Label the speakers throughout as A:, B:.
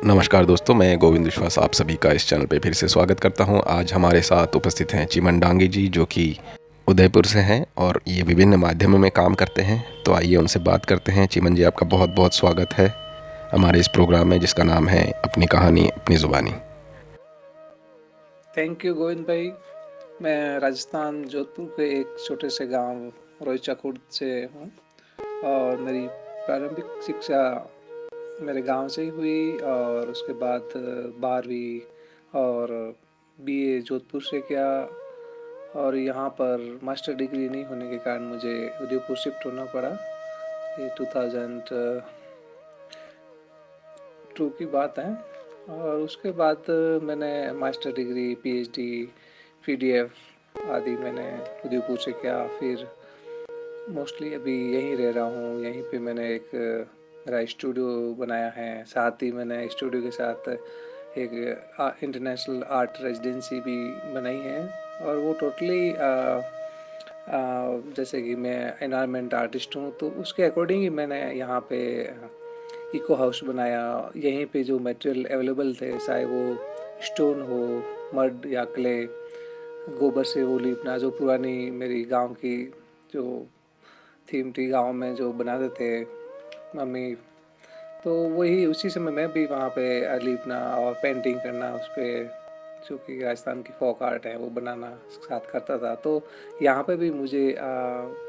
A: नमस्कार दोस्तों, मैं गोविंद विश्वास आप सभी का इस चैनल पे फिर से स्वागत करता हूं। आज हमारे साथ उपस्थित हैं चिमन डांगी जी, जो कि उदयपुर से हैं और ये विभिन्न माध्यमों में काम करते हैं। तो आइए उनसे बात करते हैं। चिमन जी, आपका बहुत बहुत स्वागत है हमारे इस प्रोग्राम में, जिसका नाम है अपनी कहानी अपनी ज़ुबानी।
B: थैंक यू गोविंद भाई। मैं राजस्थान जोधपुर के एक छोटे से गांव रोईचा खुर्द से हूँ और मेरी प्रारंभिक शिक्षा मेरे गांव से ही हुई और उसके बाद 12वीं और बीए जोधपुर से किया। और यहाँ पर मास्टर डिग्री नहीं होने के कारण मुझे उदयपुर शिफ्ट होना पड़ा। ये 2002 की बात है। और उसके बाद मैंने मास्टर डिग्री, पीएचडी, पीडीएफ आदि मैंने उदयपुर से किया। फिर मोस्टली अभी यहीं रह रहा हूँ। यहीं पे मैंने एक मेरा स्टूडियो बनाया है। साथ ही मैंने स्टूडियो के साथ एक इंटरनेशनल आर्ट रेजिडेंसी भी बनाई है। और वो टोटली जैसे कि मैं एनवायरनमेंट आर्टिस्ट हूँ, तो उसके अकॉर्डिंग ही मैंने यहाँ पे इको हाउस बनाया। यहीं पे जो मटेरियल अवेलेबल थे, चाहे वो स्टोन हो, मड या क्ले, गोबर से वो लीपना, जो पुरानी मेरी गांव की जो थीम थी, गांव में जो बनाते थे मम्मी, तो वही उसी समय मैं भी वहाँ पे लीपना और पेंटिंग करना उस पर, जो कि राजस्थान की फोक आर्ट है, वो बनाना साथ करता था। तो यहाँ पे भी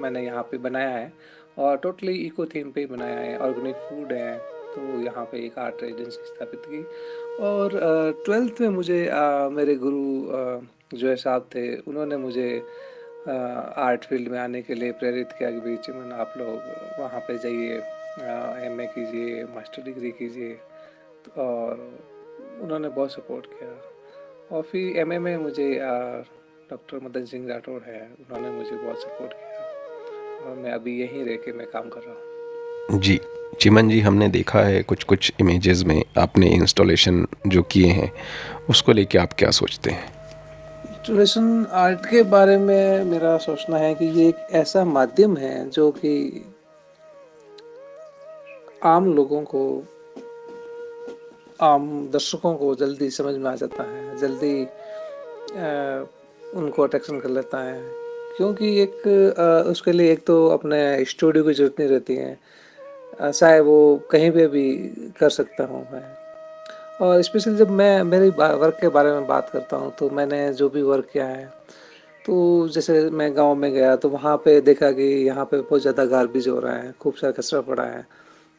B: मैंने यहाँ पे बनाया है और टोटली इको थीम पे ही बनाया है। ऑर्गेनिक फूड है, तो यहाँ पे एक आर्ट रेजिडेंसी स्थापित की। और 12th में मुझे मेरे गुरु जो है साहब थे, उन्होंने मुझे आर्ट फील्ड में आने के लिए प्रेरित किया कि भाई चिमन, आप लोग वहाँ पे जाइए, एमए कीजिए, मास्टर डिग्री कीजिए। और उन्होंने बहुत सपोर्ट किया। और फिर एमए में मुझे डॉक्टर मदन सिंह राठौड़ है, उन्होंने मुझे बहुत सपोर्ट किया और मैं अभी यहीं रह के मैं काम कर रहा हूँ।
A: जी चिमन जी, हमने देखा है कुछ कुछ इमेजेस में आपने इंस्टॉलेशन जो किए हैं, उसको लेके आप क्या सोचते हैं?
B: इंस्टॉलेशन आर्ट के बारे में मेरा सोचना है कि ये एक ऐसा माध्यम है जो कि आम लोगों को, आम दर्शकों को जल्दी समझ में आ जाता है, जल्दी उनको अट्रैक्शन कर लेता है। क्योंकि उसके लिए एक तो अपने स्टूडियो की जरूरत नहीं रहती है, चाहे वो कहीं पे भी कर सकता हूँ मैं। और स्पेशली जब मैं मेरी वर्क के बारे में बात करता हूँ, तो मैंने जो भी वर्क किया है, तो जैसे मैं गांव में गया तो वहाँ पे देखा कि यहाँ पे बहुत ज़्यादा गार्बेज हो रहा है, खूब सारा कचरा पड़ा है।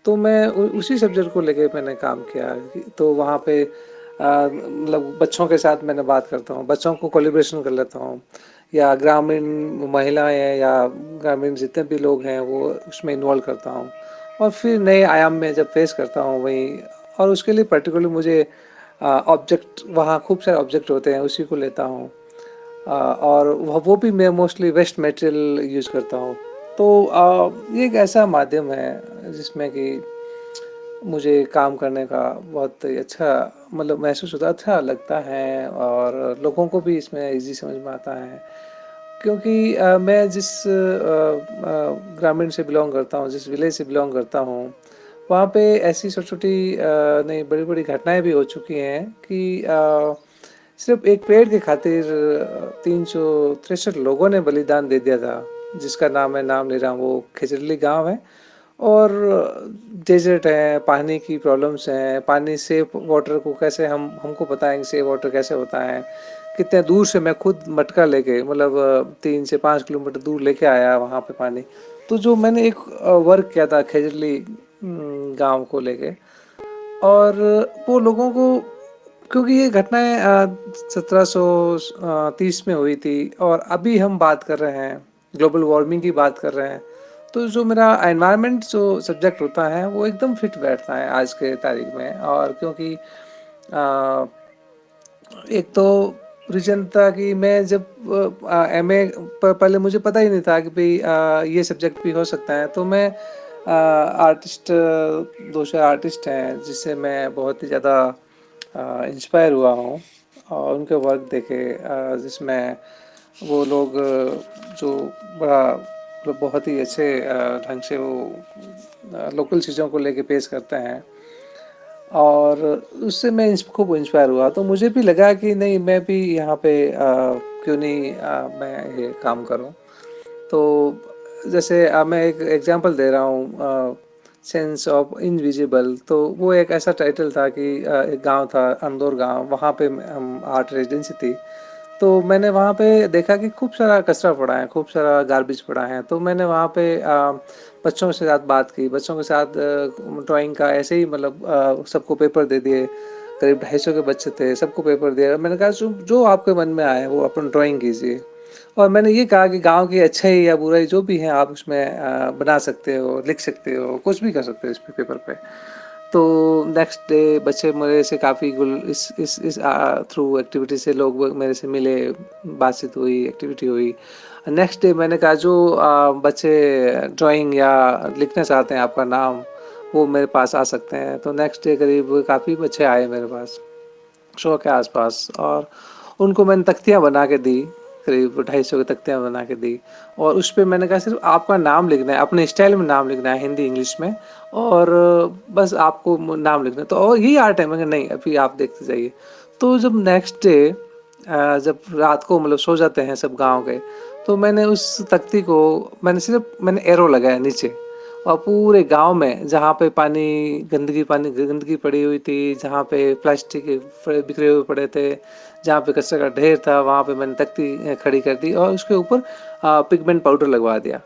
B: तो मैं उसी सब्जेक्ट को लेके मैंने काम किया। तो वहाँ पे मतलब बच्चों के साथ मैंने बात करता हूँ, बच्चों को कोलिब्रेशन कर लेता हूँ, या ग्रामीण महिलाएं हैं या ग्रामीण जितने भी लोग हैं वो उसमें इन्वॉल्व करता हूँ। और फिर नए आयाम में जब फेस करता हूँ वहीं, और उसके लिए पर्टिकुलर मुझे ऑब्जेक्ट, वहाँ खूब सारे ऑब्जेक्ट होते हैं, उसी को लेता हूँ। और वो भी मैं मोस्टली वेस्ट मटेरियल यूज़ करता हूँ। तो ये एक ऐसा माध्यम है जिसमें कि मुझे काम करने का बहुत ही अच्छा, मतलब महसूस होता, अच्छा लगता है और लोगों को भी इसमें इजी समझ में आता है। क्योंकि मैं जिस ग्रामीण से बिलोंग करता हूँ, जिस विलेज से बिलोंग करता हूँ, वहाँ पे ऐसी छोटी छोटी नहीं, बड़ी बड़ी घटनाएं भी हो चुकी हैं कि सिर्फ एक पेड़ के खातिर 363 लोगों ने बलिदान दे दिया था, जिसका नाम है, नाम ले रहा हूँ, वो खिजरली गांव है। और डेजर्ट है, पानी की प्रॉब्लम्स हैं, पानी सेफ वाटर को कैसे हमको पता है कि सेफ वाटर कैसे होता है। कितने दूर से मैं खुद मटका लेके, मतलब 3 से 5 किलोमीटर दूर लेके आया वहाँ पे पानी। तो जो मैंने एक वर्क किया था खेजरली गांव को लेके, और वो लोगों को, क्योंकि ये घटनाएं 1730 में हुई थी और अभी हम बात कर रहे हैं, ग्लोबल वार्मिंग की बात कर रहे हैं। तो जो मेरा एनवायरनमेंट जो सब्जेक्ट होता है वो एकदम फिट बैठता है आज के तारीख में। और क्योंकि आ, एक तो रीजन था कि मैं जब एमए, पहले मुझे पता ही नहीं था कि भाई ये सब्जेक्ट भी हो सकता है। तो मैं आर्टिस्ट, दो चार आर्टिस्ट हैं जिससे मैं बहुत ही ज़्यादा इंस्पायर हुआ हूँ और उनके वर्क देखे, जिसमें वो लोग जो बड़ा, मतलब बहुत ही अच्छे ढंग से वो लोकल चीज़ों को लेके पेश करते हैं। और उससे मैं खूब इंस्पायर हुआ, तो मुझे भी लगा कि नहीं, मैं भी यहाँ पे क्यों नहीं मैं ये काम करूँ। तो जैसे मैं एक एग्जांपल दे रहा हूँ, सेंस ऑफ इनविजिबल, तो वो एक ऐसा टाइटल था कि एक गांव था, अंदौर गांव, वहाँ पे हम आर्ट रेजिडेंसी थी। तो मैंने वहाँ पे देखा कि खूब सारा कचरा पड़ा है, खूब सारा गार्बेज पड़ा है। तो मैंने वहाँ पे बच्चों के साथ बात की, बच्चों के साथ ड्राइंग का ऐसे ही मतलब सबको पेपर दे दिए। करीब 250 के बच्चे थे, सबको पेपर दिया। मैंने कहा जो जो आपके मन में आए वो अपन ड्राइंग कीजिए। और मैंने ये कहा कि गांव की अच्छाई या बुराई जो भी है आप उसमें बना सकते हो, लिख सकते हो, कुछ भी कर सकते हो इस पे, पेपर पे। तो नेक्स्ट डे बच्चे मेरे से काफ़ी गुल इस थ्रू एक्टिविटी से लोग मेरे से मिले, बातचीत हुई, एक्टिविटी हुई। नेक्स्ट डे मैंने कहा जो बच्चे ड्राइंग या लिखना चाहते हैं आपका नाम, वो मेरे पास आ सकते हैं। तो नेक्स्ट डे करीब काफ़ी बच्चे आए मेरे पास, शो के आसपास, और उनको मैंने तख्तियाँ बना के दी, करीब 250 की तख्तियाँ बना के दी। और उस पर मैंने कहा सिर्फ आपका नाम लिखना है, अपने स्टाइल में नाम लिखना है, हिंदी इंग्लिश में, और बस आपको नाम लिखना है। तो और यही आर्ट है। मैं नहीं, अभी आप देखते जाइए। तो जब नेक्स्ट डे जब रात को मतलब सो जाते हैं सब गांव के, तो मैंने उस तख्ती को, मैंने एरो लगाया नीचे, और पूरे गांव में जहाँ पे गंदगी पड़ी हुई थी, जहाँ पे प्लास्टिक बिखरे हुए पड़े थे, जहाँ पे कचरे का ढेर था, वहाँ पे मैंने तख्ती खड़ी कर दी और उसके ऊपर पिगमेंट पाउडर लगवा दिया।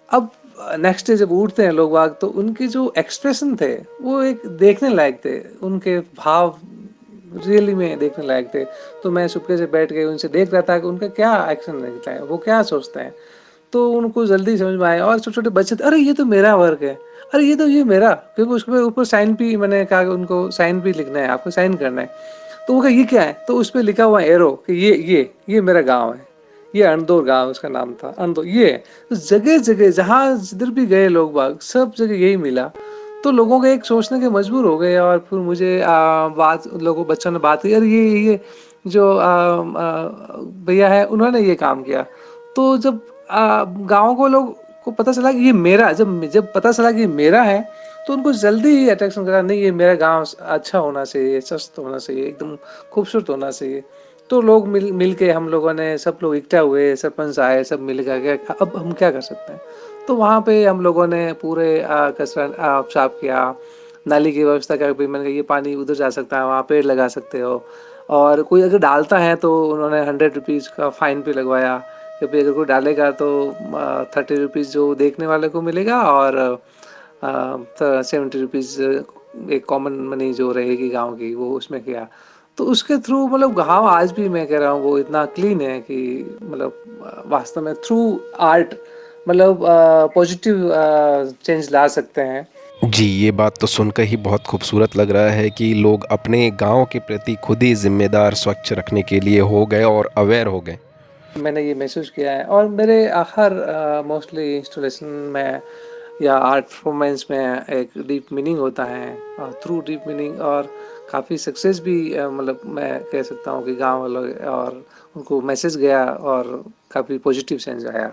B: अब नेक्स्ट डे जब उठते हैं लोग बाग, तो उनके जो एक्सप्रेशन थे वो एक देखने लायक थे, उनके भाव रियली में देखने लायक थे। तो मैं चुपके से बैठ के उनसे देख रहा था कि उनका क्या एक्शन रहता है, वो क्या सोचते हैं। तो उनको जल्दी समझ में आया। और छोटे छोटे बच्चे थे, अरे ये तो मेरा वर्क है, अरे ये तो ये मेरा, क्योंकि उसके ऊपर साइन भी, मैंने कहा कि उनको साइन भी लिखना है, आपको साइन करना है। तो वो कहा ये क्या है, तो उस पर लिखा हुआ एरो कि ये मेरा गांव है, ये अंदौर गांव उसका नाम था, अंदौर ये है। तो जगह जगह जहाँ जिधर भी गए लोग बाग, सब जगह यही मिला। तो लोगों के एक सोचने के मजबूर हो गए। और फिर मुझे बात, लोगों बच्चों ने बात की, अरे ये जो भैया है उन्होंने ये काम किया। तो जब गाँव को लोग को पता चला कि ये मेरा, जब पता चला कि ये मेरा है, तो उनको जल्दी ही अट्रैक्शन करा, नहीं ये मेरा गांव अच्छा होना चाहिए, स्वस्थ होना चाहिए, एकदम खूबसूरत होना चाहिए। तो लोग मिल के, हम लोगों ने, सब लोग इकट्ठा हुए, सरपंच आए, सब मिल कर, अब हम क्या कर सकते हैं। तो वहाँ पे हम लोगों ने पूरे कचरा साफ किया, नाली की व्यवस्था कर भी। मैंने कहा ये पानी उधर जा सकता है, वहाँ पेड़ लगा सकते हो। और कोई अगर डालता है तो उन्होंने 100 रुपीज़ का फाइन भी लगवाया, कि भाई अगर कोई डालेगा तो 30 रुपीज़ जो देखने वाले को मिलेगा, और 70 रुपीज़ एक कॉमन मनी जो रहेगी गांव की, वो उसमें किया। तो उसके थ्रू मतलब गाँव आज भी, मैं कह रहा हूँ, वो इतना क्लीन है कि मतलब वास्तव में थ्रू आर्ट मतलब पॉजिटिव चेंज ला सकते हैं।
A: जी, ये बात तो सुनकर ही बहुत खूबसूरत लग रहा है कि लोग अपने गांव के प्रति खुद ही जिम्मेदार स्वच्छ रखने के लिए हो गए और अवेयर हो गए।
B: मैंने ये महसूस किया है। और मेरे हर मोस्टली इंस्टॉलेशन में या आर्ट परफॉर्मेंस में एक डीप मीनिंग होता है, और थ्रू डीप मीनिंग और काफ़ी सक्सेस भी मतलब मैं कह सकता हूँ कि गांव वालों, और उनको मैसेज गया और काफ़ी पॉजिटिव सेंस आया।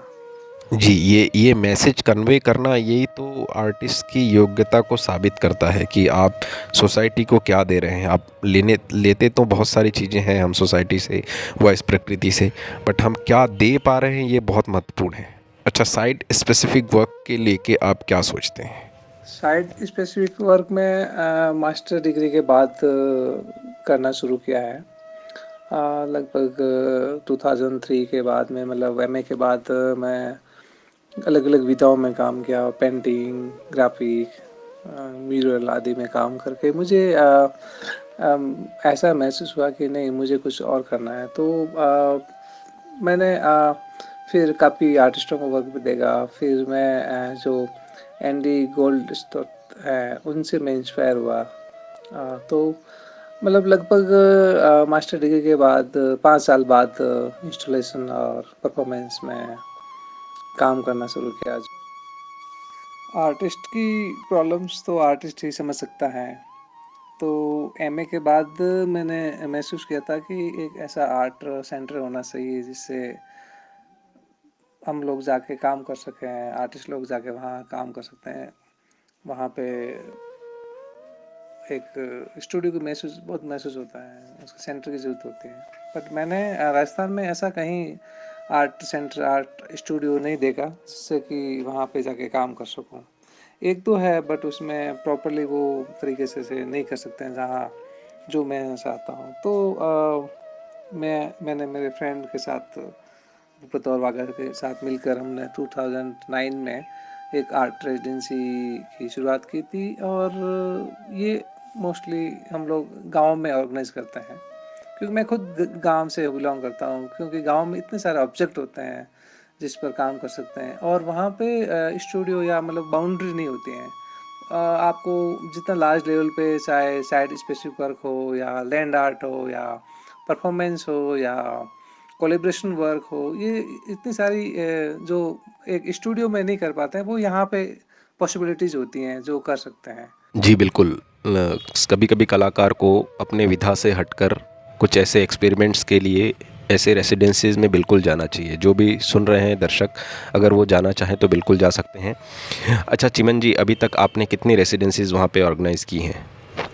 A: जी, ये मैसेज कन्वे करना, यही तो आर्टिस्ट की योग्यता को साबित करता है कि आप सोसाइटी को क्या दे रहे हैं। आप लेते तो बहुत सारी चीज़ें हैं हम सोसाइटी से, व इस प्रकृति से, बट हम क्या दे पा रहे हैं ये बहुत महत्वपूर्ण है। अच्छा, साइड स्पेसिफिक वर्क के लेके आप क्या सोचते हैं?
B: साइड स्पेसिफिक वर्क में मास्टर डिग्री के बाद करना शुरू किया है। लगभग 2003 के बाद में, मतलब एमए के बाद मैं अलग अलग विधाओं में काम किया, पेंटिंग, ग्राफिक, म्यूरल आदि में काम करके मुझे ऐसा महसूस हुआ कि नहीं, मुझे कुछ और करना है। तो मैंने फिर काफ़ी आर्टिस्टों को वर्क भी देखा। फिर मैं जो एंडी गोल्ड स्टोट है उनसे मैं इंस्पायर हुआ। तो मतलब लगभग मास्टर डिग्री के बाद 5 साल बाद इंस्टॉलेशन और परफॉर्मेंस में काम करना शुरू किया। आर्टिस्ट की प्रॉब्लम्स तो आर्टिस्ट ही समझ सकता है। तो एमए के बाद मैंने महसूस किया था कि एक ऐसा आर्ट सेंटर होना चाहिए जिससे हम लोग जाके काम कर सकें, आर्टिस्ट लोग जाके वहाँ काम कर सकते हैं। वहाँ पे एक स्टूडियो की बहुत महसूस होता है, उसके सेंटर की ज़रूरत होती है। बट मैंने राजस्थान में ऐसा कहीं आर्ट सेंटर, आर्ट स्टूडियो नहीं देखा जिससे कि वहाँ पे जाके काम कर सकूँ। एक तो है बट उसमें प्रॉपर्ली वो तरीके से नहीं कर सकते हैं जहाँ जो मैं चाहता हूँ। तो मैंने मेरे फ्रेंड के साथ बतौर वागर के साथ मिलकर हमने 2009 में एक आर्ट रेजिडेंसी की शुरुआत की थी और ये मोस्टली हम लोग गांव में ऑर्गेनाइज करते हैं, क्योंकि मैं खुद गांव से बिलोंग करता हूँ। क्योंकि गांव में इतने सारे ऑब्जेक्ट होते हैं जिस पर काम कर सकते हैं और वहाँ पे स्टूडियो या मतलब बाउंड्री नहीं होती हैं। आपको जितना लार्ज लेवल पे चाहे साइड स्पेसिफिक वर्क हो या लैंड आर्ट हो या परफॉर्मेंस हो या कोलेब्रेशन वर्क हो, ये इतनी सारी जो एक स्टूडियो में नहीं कर पाते हैं वो यहाँ पे पॉसिबिलिटीज़ होती हैं जो कर सकते हैं।
A: जी बिल्कुल। कभी कभी कलाकार को अपने विधा से हटकर कुछ ऐसे एक्सपेरिमेंट्स के लिए ऐसे रेसिडेंसीज में बिल्कुल जाना चाहिए। जो भी सुन रहे हैं दर्शक, अगर वो जाना चाहें तो बिल्कुल जा सकते हैं। अच्छा चिमन जी, अभी तक आपने कितनी रेसिडेंसीज वहाँ पे ऑर्गेनाइज़ की हैं?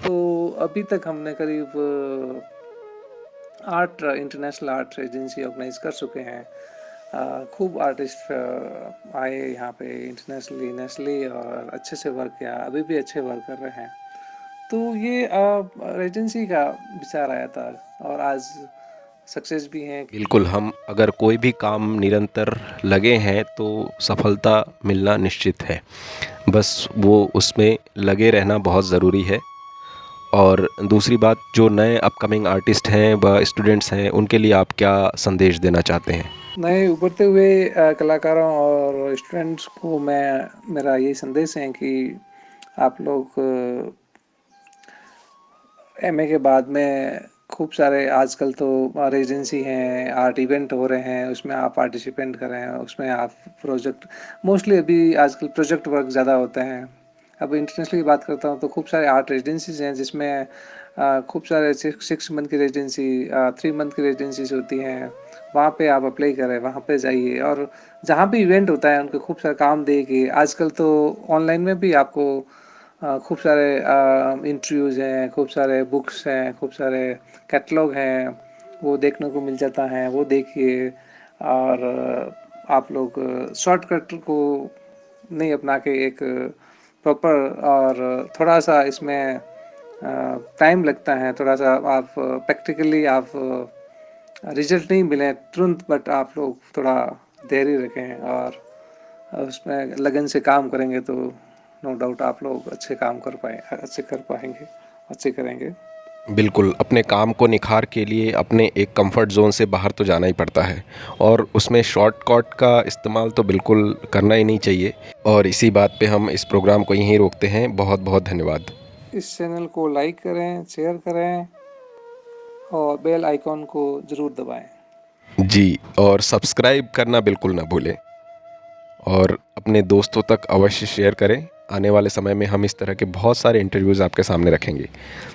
B: तो अभी तक हमने करीब 8 इंटरनेशनल आर्ट एजेंसी ऑर्गेनाइज कर चुके हैं। खूब आर्टिस्ट आए यहाँ पे इंटरनेशनली नेशनली और अच्छे से वर्क किया, अभी भी अच्छे वर्क कर रहे हैं। तो ये एजेंसी का विचार आया था और आज सक्सेस भी हैं।
A: बिल्कुल, हम अगर कोई भी काम निरंतर लगे हैं तो सफलता मिलना निश्चित है। बस वो उसमें लगे रहना बहुत ज़रूरी है। और दूसरी बात, जो नए अपकमिंग आर्टिस्ट हैं व स्टूडेंट्स हैं, उनके लिए आप क्या संदेश देना चाहते हैं?
B: नए उभरते हुए कलाकारों और स्टूडेंट्स को मेरा यही संदेश है कि आप लोग एमए के बाद में खूब सारे आजकल तो एजेंसी हैं, आर्ट इवेंट हो रहे हैं, उसमें आप पार्टिसिपेंट कर रहे हैं, उसमें आप प्रोजेक्ट मोस्टली अभी आजकल प्रोजेक्ट वर्क ज़्यादा होते हैं। अब इंटरनेशनल की बात करता हूँ तो खूब सारे आर्ट रेजिडेंसीज हैं जिसमें खूब सारे 6 मंथ की रेजिडेंसी, 3 मंथ की रेजिडेंसीज होती हैं। वहाँ पे आप अप्लाई करें, वहाँ पे जाइए और जहाँ भी इवेंट होता है उनको खूब सारा काम देके आजकल तो ऑनलाइन में भी आपको खूब सारे इंटरव्यूज़ हैं, खूब सारे बुक्स हैं, खूब सारे कैटलॉग हैं, वो देखने को मिल जाता है, वो देखिए। और आप लोग शॉर्टकट को नहीं अपना के एक प्रॉपर और थोड़ा सा इसमें टाइम लगता है, थोड़ा सा आप प्रैक्टिकली आप रिजल्ट नहीं मिले तुरंत, बट आप लोग थोड़ा धैर्य रखें और उसमें लगन से काम करेंगे तो नो डाउट आप लोग अच्छे काम कर पाएंगे, अच्छे करेंगे।
A: बिल्कुल, अपने काम को निखार के लिए अपने एक कंफर्ट ज़ोन से बाहर तो जाना ही पड़ता है और उसमें शॉर्टकट का इस्तेमाल तो बिल्कुल करना ही नहीं चाहिए। और इसी बात पे हम इस प्रोग्राम को यहीं रोकते हैं। बहुत बहुत धन्यवाद।
B: इस चैनल को लाइक करें, शेयर करें और बेल आइकॉन को ज़रूर दबाएं।
A: जी, और सब्सक्राइब करना बिल्कुल ना भूलें और अपने दोस्तों तक अवश्य शेयर करें। आने वाले समय में हम इस तरह के बहुत सारे इंटरव्यूज़ आपके सामने रखेंगे।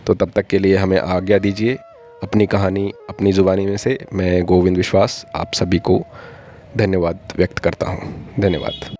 A: तो तब तक के लिए हमें आज्ञा दीजिए। अपनी कहानी अपनी ज़ुबानी में से मैं गोविंद विश्वास आप सभी को धन्यवाद व्यक्त करता हूँ। धन्यवाद।